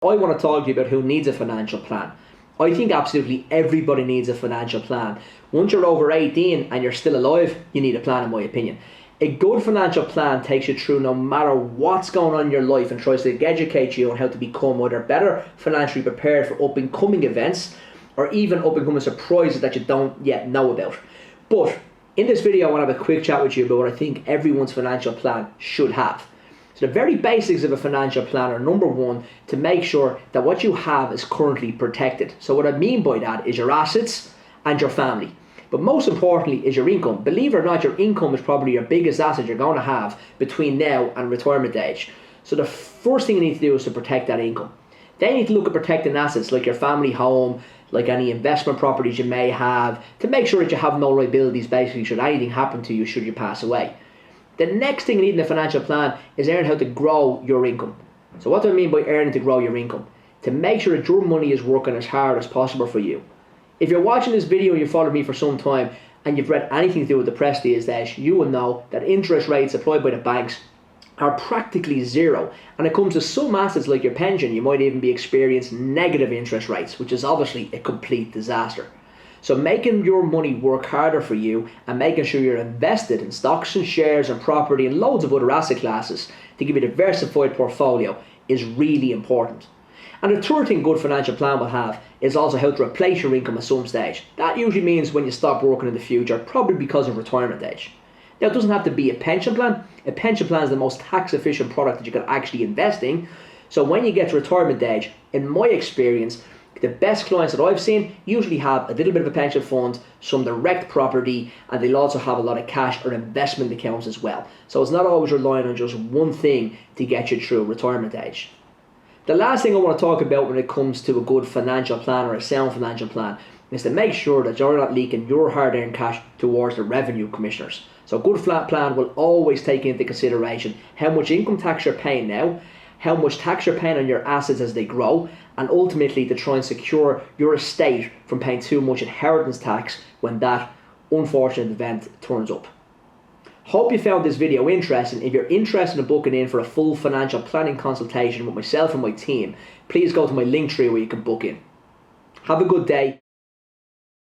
I want to talk to you about who needs a financial plan. I think absolutely everybody needs a financial plan. Once you're over 18 and you're still alive, you need a plan, in my opinion. A good financial plan takes you through no matter what's going on in your life and tries to educate you on how to become either better financially prepared for up and coming events or even up and coming surprises that you don't yet know about. But in this video, I want to have a quick chat with you about what I think everyone's financial plan should have. So the very basics of a financial plan are, number one, to make sure that what you have is currently protected. So what I mean by that is your assets and your family. But most importantly is your income. Believe it or not, your income is probably your biggest asset you're going to have between now and retirement age. So the first thing you need to do is to protect that income. Then you need to look at protecting assets like your family home, like any investment properties you may have, to make sure that you have no liabilities basically should anything happen to you should you pass away. The next thing you need in a financial plan is learn how to grow your income. So what do I mean by earning to grow your income? To make sure that your money is working as hard as possible for you. If you're watching this video and you've followed me for some time and you've read anything to do with the press these days, you will know that interest rates applied by the banks are practically zero. And it comes to some assets like your pension, you might even be experiencing negative interest rates, which is obviously a complete disaster. So making your money work harder for you and making sure you're invested in stocks and shares and property and loads of other asset classes to give you a diversified portfolio is really important. And the third thing good financial plan will have is also how to replace your income at some stage. That usually means when you stop working in the future, probably because of retirement age. Now, it doesn't have to be a pension plan. A pension plan is the most tax efficient product that you can actually invest in. So when you get to retirement age, in my experience, the best clients that I've seen usually have a little bit of a pension fund, some direct property, and they'll also have a lot of cash or investment accounts as well. So it's not always relying on just one thing to get you through retirement age. The last thing I want to talk about when it comes to a good financial plan or a sound financial plan is to make sure that you're not leaking your hard-earned cash towards the revenue commissioners. So a good flat plan will always take into consideration how much income tax you're paying now, how much tax you're paying on your assets as they grow, and ultimately to try and secure your estate from paying too much inheritance tax when that unfortunate event turns up. Hope you found this video interesting. If you're interested in booking in for a full financial planning consultation with myself and my team, please go to my link tree where you can book in. Have a good day.